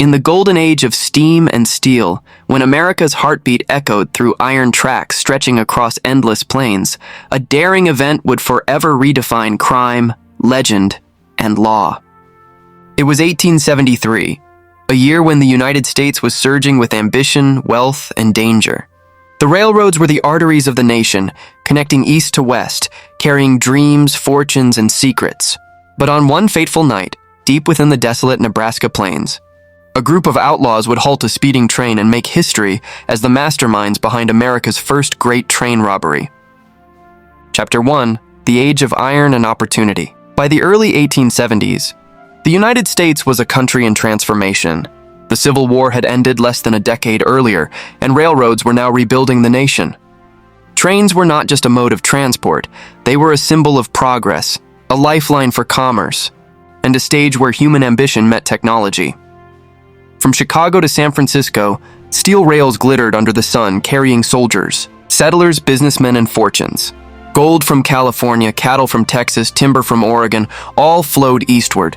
In the golden age of steam and steel, when America's heartbeat echoed through iron tracks stretching across endless plains, a daring event would forever redefine crime, legend, and law. It was 1873, a year when the United States was surging with ambition, wealth, and danger. The railroads were the arteries of the nation, connecting east to west, carrying dreams, fortunes, and secrets. But on one fateful night, deep within the desolate Nebraska plains, a group of outlaws would halt a speeding train and make history as the masterminds behind America's first great train robbery. Chapter 1: The Age of Iron and Opportunity. By the early 1870s, the United States was a country in transformation. The Civil War had ended less than a decade earlier, and railroads were now rebuilding the nation. Trains were not just a mode of transport, they were a symbol of progress, a lifeline for commerce, and a stage where human ambition met technology. From Chicago to San Francisco, steel rails glittered under the sun, carrying soldiers, settlers, businessmen, and fortunes. Gold from California, cattle from Texas, timber from Oregon, all flowed eastward.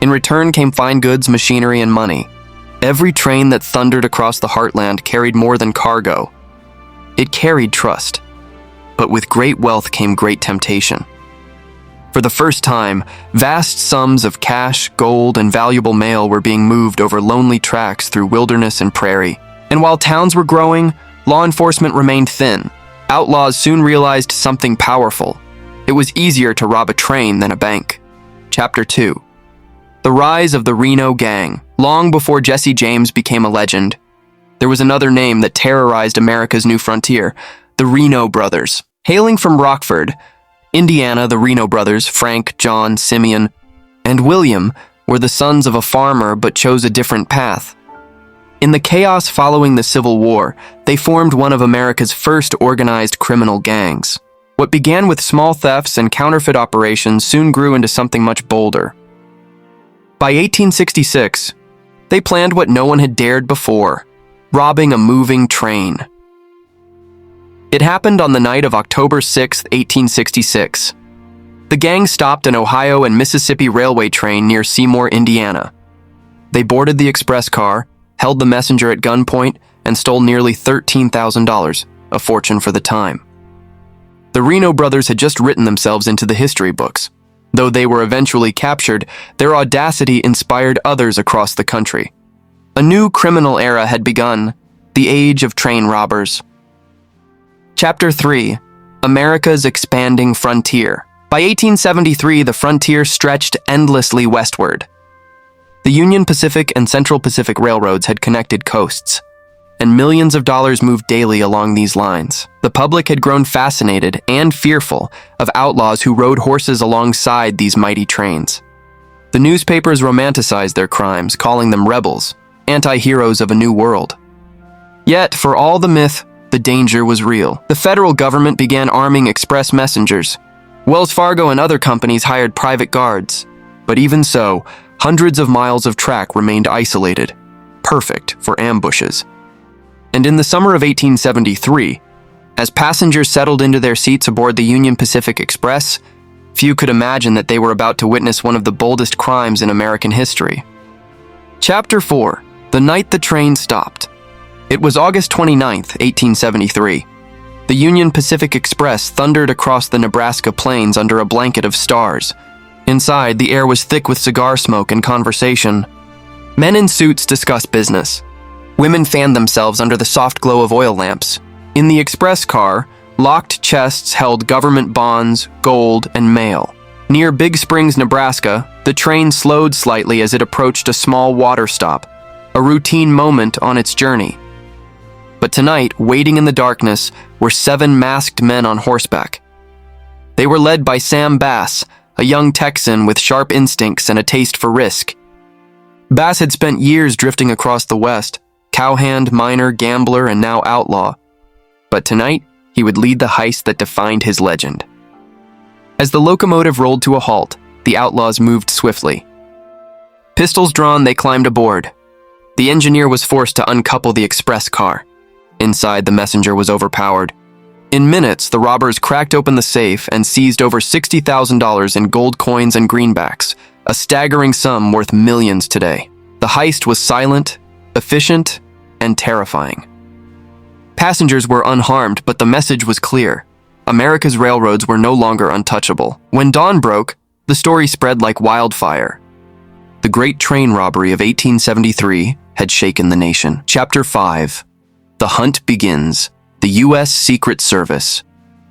In return came fine goods, machinery, and money. Every train that thundered across the heartland carried more than cargo. It carried trust. But with great wealth came great temptation. For the first time, vast sums of cash, gold, and valuable mail were being moved over lonely tracks through wilderness and prairie. And while towns were growing, law enforcement remained thin. Outlaws soon realized something powerful. It was easier to rob a train than a bank. Chapter 2: The Rise of the Reno Gang. Long before Jesse James became a legend, there was another name that terrorized America's new frontier: the Reno Brothers. Hailing from Rockford, Indiana, the Reno brothers, Frank, John, Simeon, and William, were the sons of a farmer but chose a different path. In the chaos following the Civil War, they formed one of America's first organized criminal gangs. What began with small thefts and counterfeit operations soon grew into something much bolder. By 1866, they planned what no one had dared before: robbing a moving train. It happened on the night of October 6, 1866. The gang stopped an Ohio and Mississippi railway train near Seymour, Indiana. They boarded the express car, held the messenger at gunpoint, and stole nearly $13,000, a fortune for the time. The Reno brothers had just written themselves into the history books. Though they were eventually captured, their audacity inspired others across the country. A new criminal era had begun, the age of train robbers. Chapter 3: America's Expanding Frontier. By 1873, the frontier stretched endlessly westward. The Union Pacific and Central Pacific Railroads had connected coasts, and millions of dollars moved daily along these lines. The public had grown fascinated and fearful of outlaws who rode horses alongside these mighty trains. The newspapers romanticized their crimes, calling them rebels, anti-heroes of a new world. Yet, for all the myth, the danger was real. The federal government began arming express messengers. Wells Fargo and other companies hired private guards. But even so, hundreds of miles of track remained isolated, perfect for ambushes. And in the summer of 1873, as passengers settled into their seats aboard the Union Pacific Express, few could imagine that they were about to witness one of the boldest crimes in American history. Chapter 4: The Night the Train Stopped. It was August 29, 1873. The Union Pacific Express thundered across the Nebraska plains under a blanket of stars. Inside, the air was thick with cigar smoke and conversation. Men in suits discussed business. Women fanned themselves under the soft glow of oil lamps. In the express car, locked chests held government bonds, gold, and mail. Near Big Springs, Nebraska, the train slowed slightly as it approached a small water stop, a routine moment on its journey. But tonight, waiting in the darkness, were 7 masked men on horseback. They were led by Sam Bass, a young Texan with sharp instincts and a taste for risk. Bass had spent years drifting across the West, cowhand, miner, gambler, and now outlaw. But tonight, he would lead the heist that defined his legend. As the locomotive rolled to a halt, the outlaws moved swiftly. Pistols drawn, they climbed aboard. The engineer was forced to uncouple the express car. Inside, the messenger was overpowered. In minutes, the robbers cracked open the safe and seized over $60,000 in gold coins and greenbacks, a staggering sum worth millions today. The heist was silent, efficient, and terrifying. Passengers were unharmed, but the message was clear. America's railroads were no longer untouchable. When dawn broke, the story spread like wildfire. The Great Train Robbery of 1873 had shaken the nation. Chapter 5. The Hunt Begins. The U.S. Secret Service.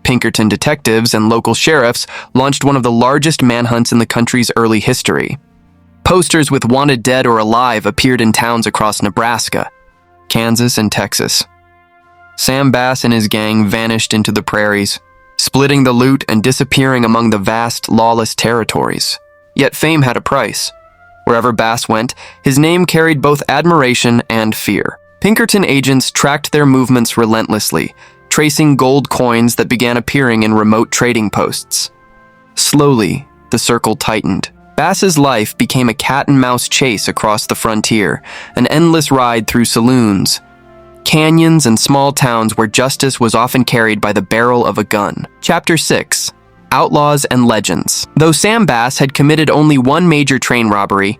Pinkerton detectives and local sheriffs launched one of the largest manhunts in the country's early history. Posters with wanted dead or alive appeared in towns across Nebraska, Kansas, and Texas. Sam Bass and his gang vanished into the prairies, splitting the loot and disappearing among the vast, lawless territories. Yet fame had a price. Wherever Bass went, his name carried both admiration and fear. Pinkerton agents tracked their movements relentlessly, tracing gold coins that began appearing in remote trading posts. Slowly, the circle tightened. Bass's life became a cat-and-mouse chase across the frontier, an endless ride through saloons, canyons, and small towns where justice was often carried by the barrel of a gun. Chapter 6. Outlaws and Legends. Though Sam Bass had committed only one major train robbery,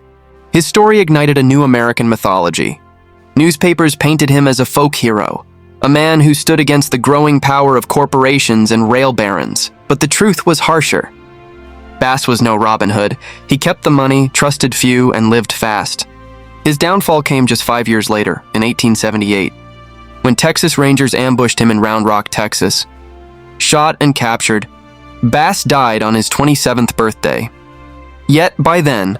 his story ignited a new American mythology. Newspapers painted him as a folk hero, a man who stood against the growing power of corporations and rail barons. But the truth was harsher. Bass was no Robin Hood. He kept the money, trusted few, and lived fast. His downfall came just 5 years later, in 1878, when Texas Rangers ambushed him in Round Rock, Texas. Shot and captured, Bass died on his 27th birthday. Yet, by then,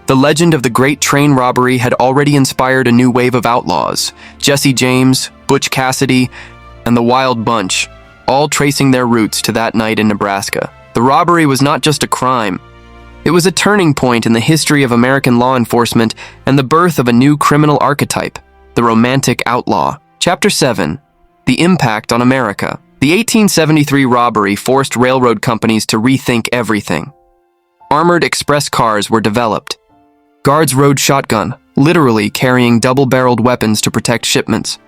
the legend of the Great Train Robbery had already inspired a new wave of outlaws: Jesse James, Butch Cassidy, and the Wild Bunch, all tracing their roots to that night in Nebraska. The robbery was not just a crime. It was a turning point in the history of American law enforcement and the birth of a new criminal archetype, the romantic outlaw. Chapter 7. The Impact on America. The 1873 robbery forced railroad companies to rethink everything. Armored express cars were developed. Guards rode shotgun, literally carrying double-barreled weapons to protect shipments.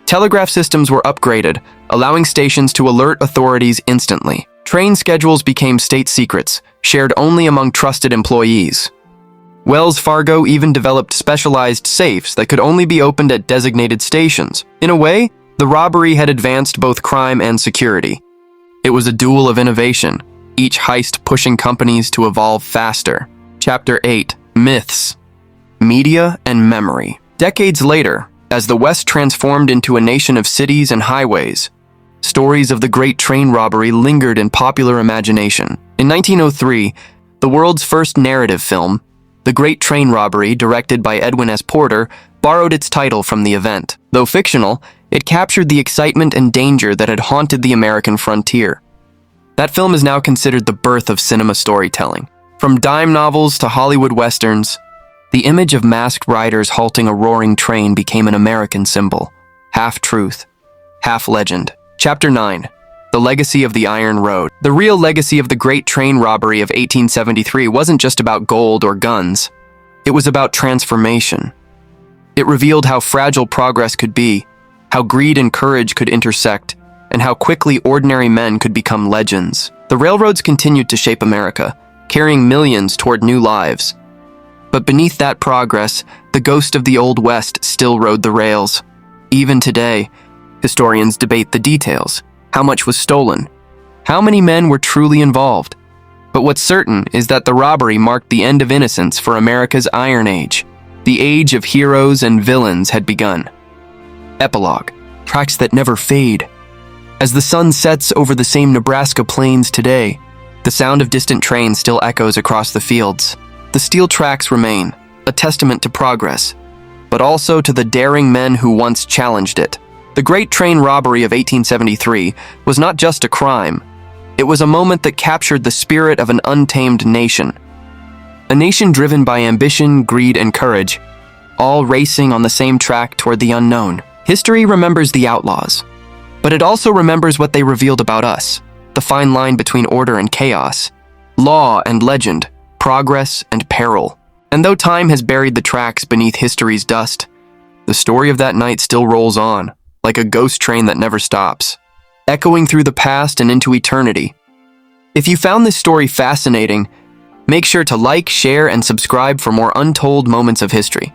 Telegraph systems were upgraded, allowing stations to alert authorities instantly. Train schedules became state secrets, shared only among trusted employees. Wells Fargo even developed specialized safes that could only be opened at designated stations. In a way, the robbery had advanced both crime and security. It was a duel of innovation, each heist pushing companies to evolve faster. Chapter 8. Myths, Media, and Memory. Decades later, as the West transformed into a nation of cities and highways, stories of the Great Train Robbery lingered in popular imagination. In 1903, the world's first narrative film, The Great Train Robbery, directed by Edwin S. Porter, borrowed its title from the event. Though fictional, it captured the excitement and danger that had haunted the American frontier. That film is now considered the birth of cinema storytelling. From dime novels to Hollywood westerns, the image of masked riders halting a roaring train became an American symbol. Half truth, half legend. Chapter 9. The Legacy of the Iron Road. The real legacy of the Great Train Robbery of 1873 wasn't just about gold or guns. It was about transformation. It revealed how fragile progress could be, how greed and courage could intersect, and how quickly ordinary men could become legends. The railroads continued to shape America, carrying millions toward new lives. But beneath that progress, the ghost of the Old West still rode the rails. Even today, historians debate the details. How much was stolen? How many men were truly involved? But what's certain is that the robbery marked the end of innocence for America's Iron Age. The age of heroes and villains had begun. Epilogue. Tracks that never fade. As the sun sets over the same Nebraska plains today, the sound of distant trains still echoes across the fields. The steel tracks remain, a testament to progress, but also to the daring men who once challenged it. The Great Train Robbery of 1873 was not just a crime. It was a moment that captured the spirit of an untamed nation. A nation driven by ambition, greed, and courage, all racing on the same track toward the unknown. History remembers the outlaws, but it also remembers what they revealed about us, the fine line between order and chaos, law and legend, progress and peril. And though time has buried the tracks beneath history's dust, the story of that night still rolls on, like a ghost train that never stops, echoing through the past and into eternity. If you found this story fascinating, make sure to like, share, and subscribe for more untold moments of history.